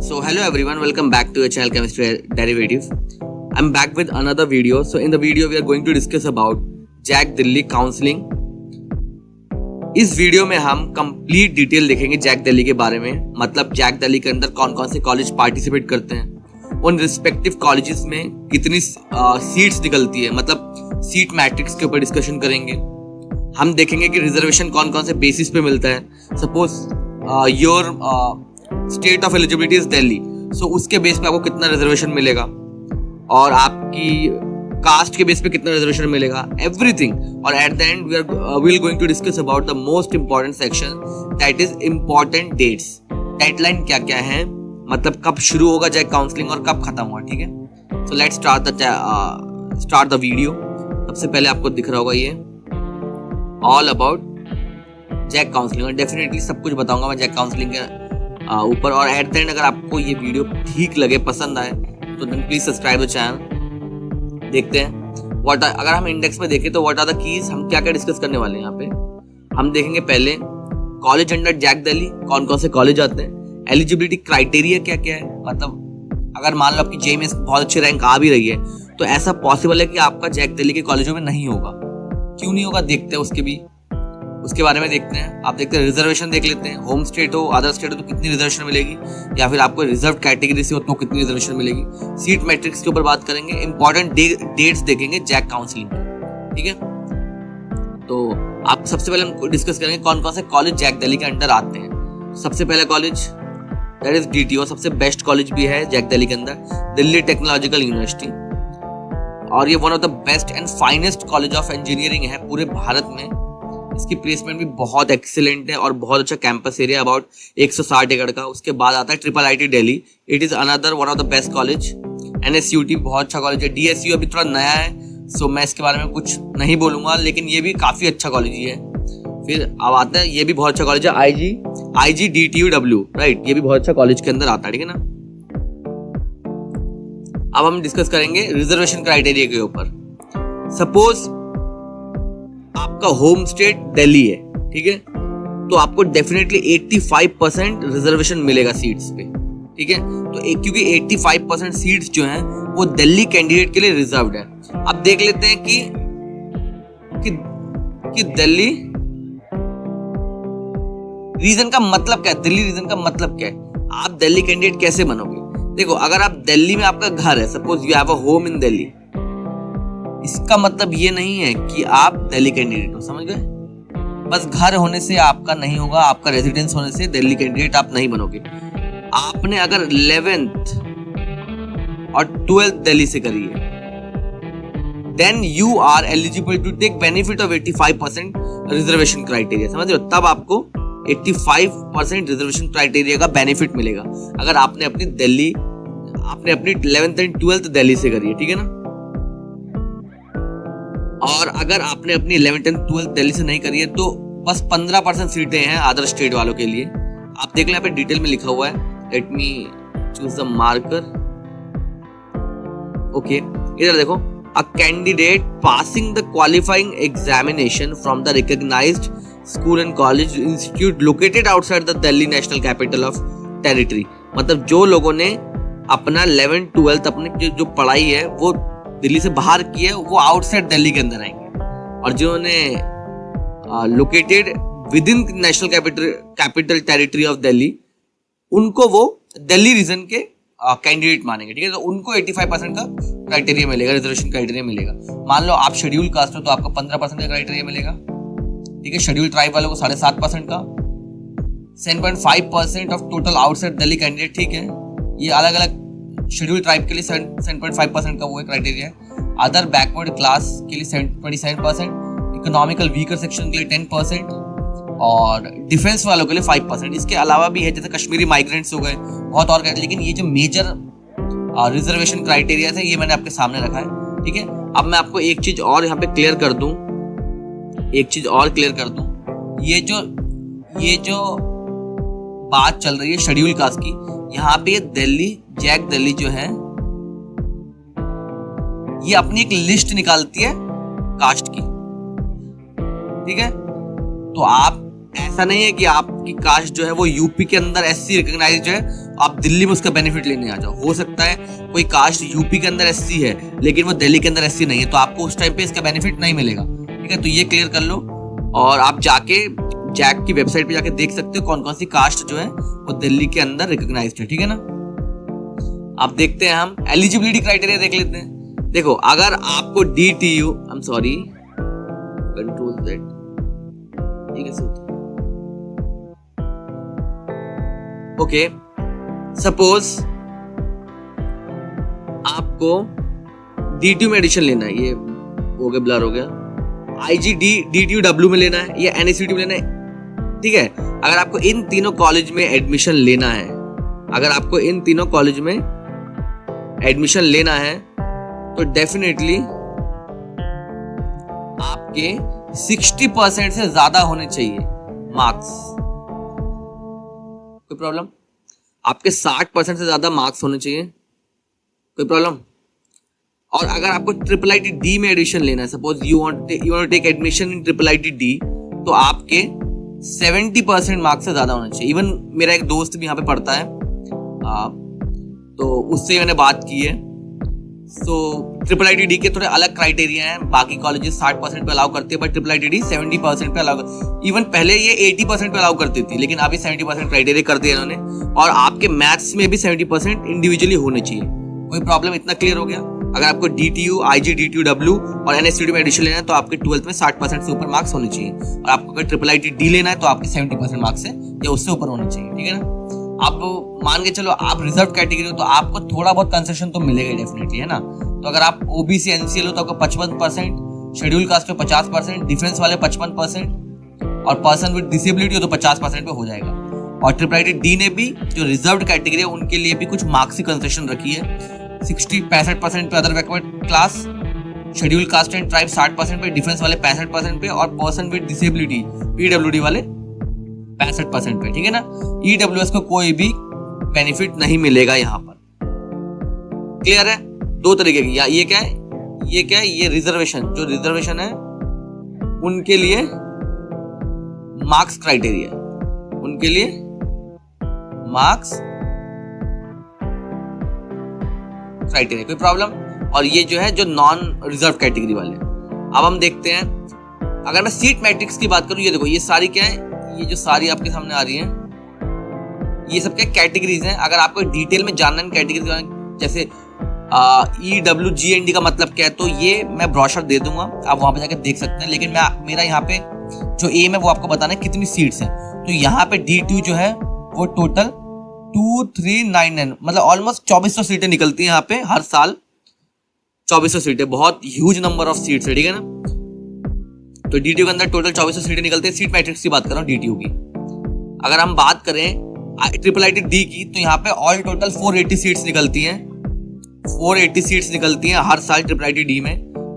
So hello everyone, welcome back to your channel Chemistry Derivative. I'm back with another video. So in the video we are going to discuss about JAC Delhi counselling. इस video में हम complete detail देखेंगे JAC Delhi के बारे में, मतलब Jack Delhi के अंदर कौन कौन से कॉलेज पार्टिसिपेट करते हैं, उन रिस्पेक्टिव कॉलेजेस में कितनी सीट्स निकलती है, मतलब सीट मैट्रिक्स के ऊपर डिस्कशन करेंगे. हम देखेंगे कि रिजर्वेशन कौन कौन से बेसिस पे मिलता है. Suppose your state of eligibility is Delhi, so उसके बेस पे आपको कितना रिजर्वेशन मिलेगा और आपकी कास्ट के बेस पे कितना रिजर्वेशन मिलेगा, एवरीथिंग. और at the end we are going to discuss about the most important section, that is important dates. Deadline क्या क्या है, मतलब कब शुरू होगा जैक काउंसलिंग और कब खत्म हुआ. ठीक है, so let's start the video. सबसे पहले आपको दिख रहा होगा ये ऑल अबाउट जैक काउंसलिंग, और डेफिनेटली सब कुछ बताऊंगा मैं जैक काउंसलिंग के ऊपर. और एट द एंड अगर आपको ये वीडियो ठीक लगे, पसंद आए, तो then please subscribe the channel. देखते हैं अगर हम इंडेक्स में देखें तो व्हाट आर द कीज, हम क्या क्या डिस्कस करने वाले हैं. यहाँ पे हम देखेंगे पहले कॉलेज अंडर जैक दिल्ली, कौन कौन से कॉलेज आते हैं, एलिजिबिलिटी क्राइटेरिया क्या क्या है. मतलब अगर मान लो आपकी जेईई में बहुत अच्छी रैंक आ भी रही है तो ऐसा पॉसिबल है कि आपका जैक दिल्ली के कॉलेजों में नहीं होगा. क्यों नहीं होगा देखते हैं, उसके बारे में देखते हैं. आप देखते हैं रिजर्वेशन देख लेते हैं, होम स्टेट हो अदर स्टेट हो तो कितनी रिजर्वेशन मिलेगी, या फिर आपको रिजर्व कैटेगरी से हो तो कितनी रिजर्वेशन मिलेगी. सीट मैट्रिक्स के ऊपर बात करेंगे, इंपॉर्टेंट डेट्स देखेंगे जैक काउंसलिंग. ठीक है, तो आप सबसे पहले हम डिस्कस करेंगे कौन कौन से कॉलेज जैक दिल्ली के अंडर आते हैं. सबसे पहला कॉलेज दैट इज DTO, सबसे बेस्ट कॉलेज भी है जैक दिल्ली के अंदर, दिल्ली टेक्नोलॉजिकल यूनिवर्सिटी. और ये one of the best and finest college of engineering है पूरे भारत में. इसकी प्लेसमेंट भी बहुत एक्सीलेंट है और बहुत अच्छा कैंपस एरिया, अबाउट 160 एकड़ का. उसके बाद आता है IIIT Delhi, it is another one of the best college. NSUT बहुत अच्छा कॉलेज है. DSU अभी थोड़ा नया है, सो मैं इसके बारे में कुछ नहीं बोलूंगा, लेकिन ये भी काफी अच्छा कॉलेज ही है. फिर अब आता है, ये भी बहुत अच्छा कॉलेज है, IGDTUW, राइट, ये भी बहुत अच्छा कॉलेज के अंदर आता है. ठीक है ना. अब हम डिस्कस करेंगे रिजर्वेशन क्राइटेरिया के ऊपर. सपोज आपका होम स्टेट दिल्ली है, ठीक है, तो आपको डेफिनेटली 85% रिजर्वेशन मिलेगा सीट्स पे. ठीक है, तो क्योंकि 85% सीट्स जो हैं वो दिल्ली कैंडिडेट के लिए रिजर्व्ड है. अब देख लेते हैं कि दिल्ली रीजन का मतलब क्या है, दिल्ली रीजन का मतलब क्या है. आप दिल्ली कैंडिडेट कैसे बनोगे. देखो, अगर आप दिल्ली में आपका घर है, suppose you have a home in Delhi, इसका मतलब ये नहीं है कि आप दिल्ली कैंडिडेट हो, समझ गए. बस घर होने से आपका नहीं होगा, आपका रेजिडेंस होने से दिल्ली कैंडिडेट आप नहीं बनोगे. आपने अगर 11th और 12th दिल्ली से करी है, then you are eligible to take benefit of 85% reservation criteria. समझ रहे हो, तब आपको 85% रिजर्वेशन क्राइटेरिया का बेनिफिट मिलेगा अगर आपने अपनी 11th एंड 12th दिल्ली से करी है. ठीक है ना. और अगर आपने अपनी 11th एंड 12th दिल्ली से नहीं करी है तो बस 15% सीटें हैं अदर स्टेट वालों के लिए. आप देख लो यहाँ पे डिटेल में लिखा हुआ है. Let me choose the marker. Okay, इधर देखो, a candidate passing the qualifying examination from the recognised school and college institute located outside the Delhi national capital of territory. मतलब जो लोगों ने अपना 11th 12th अपनी जो पढ़ाई है वो दिल्ली से बाहर की है, वो आउटसाइड दिल्ली के अंदर आएंगे. और जिन्होंने located with in national capital territory of Delhi, उनको वो दिल्ली रीजन के कैंडिडेट मानेंगे. ठीक है, तो उनको 85% का क्राइटेरिया मिलेगा, रिजर्वेशन क्राइटेरिया मिलेगा. मान लो आप शेड्यूल कास्ट हो तो आपका 15% का क्राइटेरिया मिलेगा. ठीक है, शेड्यूल ट्राइब वालों को 7.5% का, 7.5% of total outside Delhi candidate. ठीक है, ये अलग अलग शेड्यूल ट्राइब के लिए 7.5% का वो है क्राइटेरिया है. अदर बैकवर्ड क्लास के लिए 27%, इकोनॉमिकल वीकर सेक्शन के लिए 10%, और डिफेंस वालों के लिए 5%. इसके अलावा भी है, जैसे कश्मीरी माइग्रेंट्स हो गए, बहुत और. लेकिन ये जो मेजर रिजर्वेशन क्राइटेरिया है ये मैंने आपके सामने रखा है. ठीक है, अब मैं आपको एक चीज और यहाँ पे क्लियर कर दूं, ये जो बात चल रही है शेड्यूल कास्ट की, यहाँ पे दिल्ली जैक दिल्ली जो है ये अपनी एक लिस्ट निकालती है कास्ट की. ठीक है, तो आप ऐसा नहीं है कि आपकी कास्ट जो है वो यूपी के अंदर SC रिकॉग्नाइज्ड है आप दिल्ली में उसका बेनिफिट लेने आ जाओ। हो सकता है कोई कास्ट यूपी के अंदर एससी है लेकिन वो दिल्ली के अंदर एससी नहीं है, तो आपको उस टाइम पे इसका बेनिफिट नहीं मिलेगा। ठीक है, तो ये क्लियर कर लो। और आप जाके जैक की वेबसाइट पे जाके देख सकते हो कौन कौन सी कास्ट जो है वो दिल्ली के अंदर रिकॉग्नाइज्ड है। ठीक है ना, आप देखते हैं, हम एलिजिबिलिटी क्राइटेरिया देख लेते हैं। देखो, अगर आपको DTU, I am sorry, control Z, ये कैसे होता है? ओके, सपोज आपको DTU में एडिशन लेना है, ये हो गया, ब्लर हो गया, DTU में लेना है या NSCT में लेना है। ठीक है, अगर आपको इन तीनों कॉलेज में एडमिशन लेना है, अगर आपको इन तीनों कॉलेज में एडमिशन लेना है तो डेफिनेटली आपके 60% से ज्यादा होने चाहिए मार्क्स। कोई प्रॉब्लम? आपके 60% से ज्यादा मार्क्स होने चाहिए। कोई प्रॉब्लम? और अगर आपको IIIT में एडमिशन लेना है, suppose you want to take admission in IIIT, तो आपके 70% मार्क्स से ज्यादा होना चाहिए। इवन मेरा एक दोस्त भी यहाँ पे पढ़ता है, तो उससे मैंने बात की है। सो IIIT के थोड़े अलग क्राइटेरिया हैं, बाकी कॉलेजेस 60% पे अलाउ करते हैं, बट IIIT 70% पे अलाउ, इवन पहले ये 80% पे अलाउ करती थी, लेकिन अभी 70% क्राइटेरिया कर दिया इन्होंने। और आपके मैथ्स में भी 70% इंडिविजुअली होने चाहिए। कोई प्रॉब्लम? इतना क्लियर हो गया। अगर आपको DTU, IG, DTU और NSCT में एडिशन लेना है तो आपके 12th में 60% से ऊपर मार्क्स होने चाहिए। और आपको अगर IIIT लेना है तो आपके 70% मार्क्स है या उससे ऊपर होने चाहिए। ठीक है ना, आप मान के चलो आप रिजर्व कैटेगरी हो तो आपको थोड़ा बहुत कंसेशन तो मिलेगा डेफिनेटली, है ना। तो अगर आप OBC NCL हो तो आपको 55%, शेड्यूल कास्ट में 50%, डिफेंस वाले 55% और पर्सन विद डिसेबिलिटी हो तो 50% पे हो जाएगा। और IIIT ने भी जो रिजर्व कैटेगरी है उनके लिए भी कुछ मार्क्स की कंसेशन रखी है। 65% पे other backward class, schedule caste and tribe 60% पे, डिफेंस वाले 65% पे और पर्सन विद डिसेबिलिटी PWD वाले 65% पे। ठीक है ना, EWS को कोई भी बेनिफिट नहीं मिलेगा यहाँ पर। क्लियर है? दो तरीके की, या ये क्या है, ये क्या है, ये रिजर्वेशन, जो रिजर्वेशन है उनके लिए मार्क्स क्राइटेरिया, उनके लिए मार्क्स क्राइटेरिया। कोई प्रॉब्लम? और ये जो है जो नॉन रिजर्व कैटेगरी वाले। अब हम देखते हैं, अगर मैं सीट मैट्रिक्स की बात करूं, ये देखो, ये सारी क्या है, ये जो सारी आपके सामने आ रही हैं, ये सब क्या कैटेगरीज हैं। अगर आपको डिटेल में जानना है कैटेगरी, जैसे EWGND का मतलब क्या है, तो ये मैं ब्रोशर दे दूंगा, आप वहां पे जाकर देख सकते हैं। लेकिन मेरा यहाँ पे जो एम है वो आपको बताना है कितनी सीट्स हैं। तो यहाँ पे DTU जो है वो टोटल 2399, मतलब ऑलमोस्ट 2400 सीटें निकलती हैं यहाँ पे हर साल। 2400 सीटें, बहुत ह्यूज नंबर ऑफ सीट्स है। ठीक है ना, तो DTU के अंदर टोटल 2400 सीटें निकलती है। सीट मैट्रिक्स की बात कर रहा हूँ DTU की। अगर हम बात करें IIIT की, तो यहाँ पे ऑल टोटल 480 सीट्स निकलती हैं। 480 सीट्स निकलती हैं हर साल IIIT में।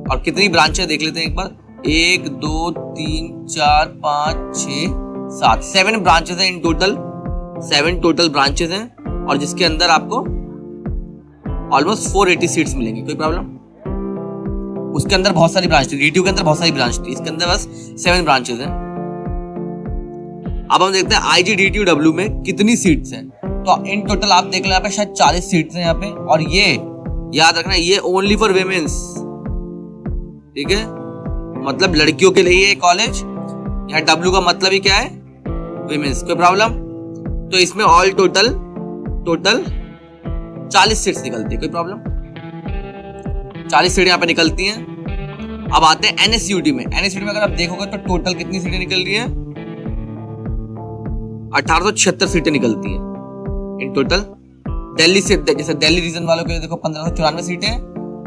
और कितनी ब्रांचें देख लेते हैं एक बार, 1 2 3 4 5 6 7, 7 ब्रांचेस हैं इन टोटल, 7 टोटल ब्रांचेस हैं, और जिसके अंदर आपको ऑलमोस्ट 480 सीट्स मिलेंगी। कोई प्रॉब्लम? उसके अंदर बहुत सारी ब्रांच थी, DTU के अंदर बहुत सारी ब्रांच थी, इसके अंदर बस 7 ब्रांचेस हैं। अब हम देखते हैं IG DTU में कितनी सीट्स हैं। तो इन टोटल आप देख लो यहाँ पे शायद 40 सीट्स हैं यहाँ पे, और ये याद रखना ये ओनली फॉर विमेंस। ठीक है, मतलब लड़कियों के लिए ये कॉलेज, यहाँ W का मतलब ही क्या है, विमेंस। कोई प्रॉब्लम? तो इसमें ऑल टोटल 40 सीट्स निकलती है। कोई प्रॉब्लम? 40 सीटें यहाँ पे निकलती हैं। अब आते हैं NSCT में। NSCT में अगर आप देखोगे तो टोटल कितनी सीटें निकल रही है, 1876 सीटें निकलती हैं इन टोटल। दिल्ली से, जैसे दिल्ली रीजन वालों के लिए देखो 1594 सीटें,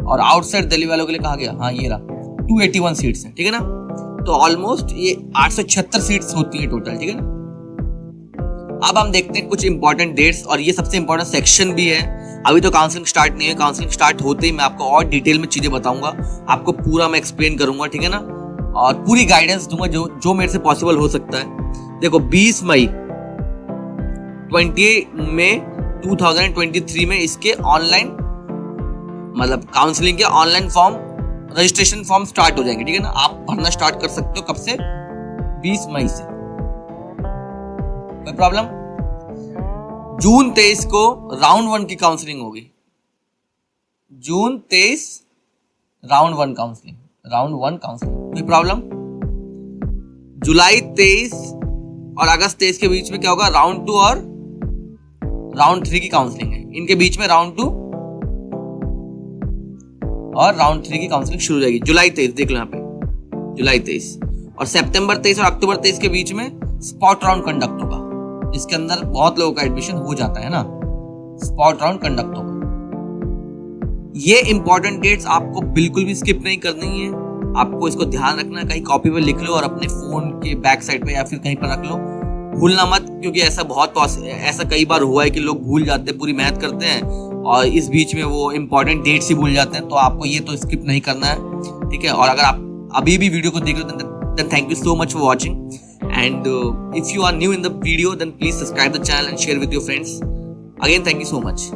और आउटसाइड दिल्ली वालों के लिए कहा गया, हाँ ये रहा 281 सीट्स हैं। ठीक है ना, तो ऑलमोस्ट ये 876 सीट्स होती है टोटल। ठीक है ना, अब हम देखते हैं कुछ इंपॉर्टेंट डेट्स, और ये सबसे इंपॉर्टेंट सेक्शन भी है। अभी तो काउंसलिंग स्टार्ट नहीं है, काउंसलिंग स्टार्ट होते ही मैं आपको और डिटेल में चीजें बताऊंगा, आपको पूरा मैं एक्सप्लेन करूंगा। ठीक है ना, और पूरी गाइडेंस दूंगा जो मेरे से पॉसिबल हो सकता है। देखो 20 मई 2023 में इसके ऑनलाइन, मतलब काउंसलिंग के online form, registration form start हो जाएंगे। ठीक है ना, आप भरना स्टार्ट कर सकते हो। कब से? 20 मई से। कोई प्रॉब्लम? जून 23 को राउंड 1 की काउंसलिंग होगी। जून 23 राउंड 1 काउंसलिंग, राउंड 1 काउंसलिंग, कोई प्रॉब्लम? जुलाई 23 और अगस्त 23 के बीच में क्या होगा? राउंड 2 और राउंड 3 की काउंसलिंग है। इनके बीच में राउंड 2 और राउंड 3 की काउंसलिंग शुरू हो जाएगी। जुलाई 23 देख लो यहाँ पे, जुलाई 23 और सितंबर 23 और अक्टूबर 23 के बीच में स्पॉट राउंड कंडक्ट होगा, जिसके अंदर बहुत लोगों का एडमिशन हो जाता है ना। स्पॉट राउंड कंडक्ट होगा। ये इंपॉर्टेंट डेट्स आपको बिल्कुल भी स्किप नहीं करनी है, आपको इसको ध्यान रखना है। कहीं कॉपी पे लिख लो और अपने फोन के बैक साइड पे या फिर कहीं पर रख लो, भूलना मत, क्योंकि ऐसा कई बार हुआ है कि लोग भूल जाते हैं, पूरी मैथ करते हैं और इस बीच में वो इंपॉर्टेंट डेट्स ही भूल जाते हैं। तो आपको ये तो स्किप नहीं करना है, ठीक है। और अगर आप अभी भी वीडियो को देख रहे हो then thank you so much for watching, and if you are new in the video then please subscribe the channel and share with your friends. Again, thank you so much.